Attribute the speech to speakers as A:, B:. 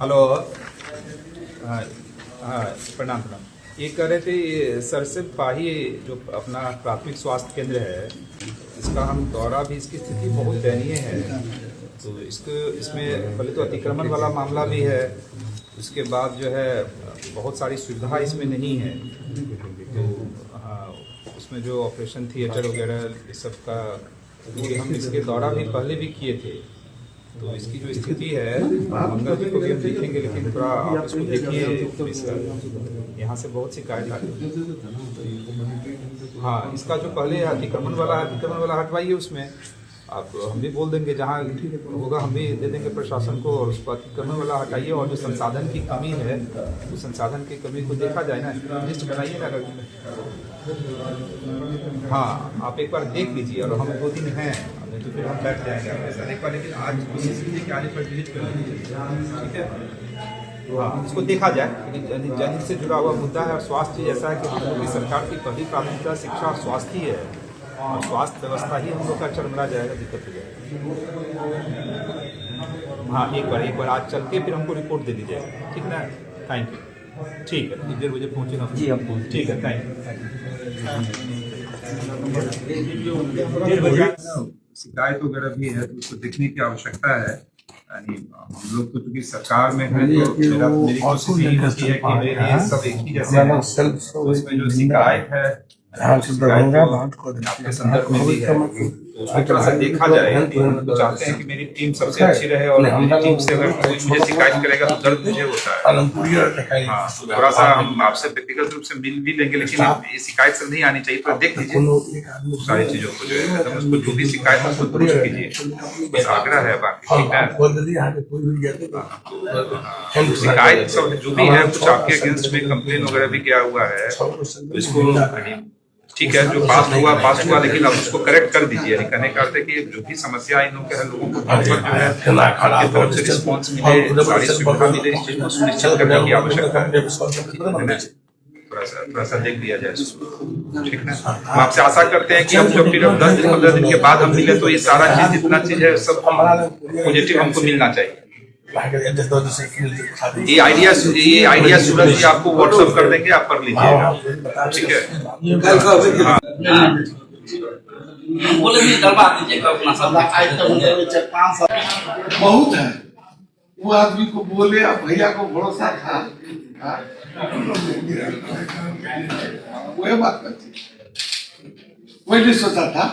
A: Hello. हाँ हाँ, प्रणाम प्रणाम। ये कह रहे थे, ये सरसिम पाही जो अपना प्राथमिक स्वास्थ्य केंद्र है, इसका हम दौरा भी, इसकी स्थिति बहुत दयनीय है। तो इसको इसमें पहले तो अतिक्रमण वाला मामला भी है, उसके बाद जो है बहुत सारी सुविधा इसमें नहीं है। तो हाँ, उसमें जो ऑपरेशन थिएटर वगैरह इस सब का, क्योंकि हम इसके दौरा भी पहले भी किए थे। तो इसकी जो स्थिति है, मंगल जी को भी हम देखेंगे, लेकिन थोड़ा आप इसको देखिए। यहाँ से बहुत शिकायत आती है। हाँ, इसका जो पहले अतिक्रमण वाला हटवाइए। उसमें आप, हम भी बोल देंगे, जहाँ होगा हम भी दे देंगे प्रशासन को, और उसको अतिक्रमण वाला हटाइए। और जो संसाधन की कमी है, उस संसाधन की कमी को देखा जाए ना, लिस्ट बनाइए ना। हाँ, आप एक बार देख लीजिए, और हम 2 दिन हैं, नहीं तो फिर हम बैठ जाएंगे आपके साथ एक बार। लेकिन आज कोशिश कीजिए कि आने पर विजिट कर लीजिए, ठीक है। हाँ, इसको देखा जाए, लेकिन जनहित से जुड़ा हुआ मुद्दा है। और स्वास्थ्य चीज़ ऐसा है कि हम लोग की सरकार की पहली प्राथमिकता शिक्षा और स्वास्थ्य ही है, और स्वास्थ्य व्यवस्था ही हम लोग का चरमरा जाएगा, दिक्कत हो जाएगी। हाँ, एक बार आज चल के फिर हमको रिपोर्ट दे दीजिएगा, ठीक ना। Thank you. ठीक है, 1:30 बजे पहुँचेगा जी हम। ठीक है, थैंक यू। शिकायत वगैरह भी है, तो उसको देखने की आवश्यकता है। यानी हम लोग तो चूंकि सरकार में है, तो मेरी कोशिश यही होती है कि ये सब एक ही जैसे है। तो इसमें जो शिकायत है, आपके संदर्भ में भी है, तो उसको थोड़ा सा देखा जाए। तो चाहते हैं कि मेरी टीम सबसे अच्छी रहे, और मेरी टीम से अगर कोई मुझे शिकायत करेगा तो दर्द मुझे होता है। हाँ, तो थोड़ा सा हम आपसे व्यक्तिगत रूप से मिल भी लेंगे, लेकिन ये शिकायत सब नहीं आनी चाहिए। तो देख लीजिए सारी चीजों को, जो है उसको जो भी शिकायत है उसको दुरुस्त कीजिए, बस आग्रह है। बाकी ठीक है, शिकायत सब जो भी है, कुछ आपके अगेंस्ट में कंप्लेन वगैरह भी किया हुआ है, तो इसको ठीक है, जो पास हुआ, लेकिन अब उसको करेक्ट कर दीजिए। यानी कहने का अर्थ है कि जो भी समस्या इन लोगों के है, लोगों को जो है आपकी तरफ से रिस्पॉन्स मिले, सारी सुविधा मिले, इस चीज को सुनिश्चित करने की आवश्यकता है। थोड़ा सा देख लिया जाए, ठीक है। हम आपसे आशा करते हैं कि हम जब फिर 10-15 दिन के बाद हम मिले, तो ये सारा चीज, जितना चीज है, सब पॉजिटिव हमको मिलना चाहिए। ये आइडिया सूरज जी आपको व्हाट्सएप कर देंगे, आप कर लीजिएगा, ठीक है।
B: बहुत है, वो आदमी को बोले, अब भैया को भरोसा था, वही बात करती, वही सोचा था।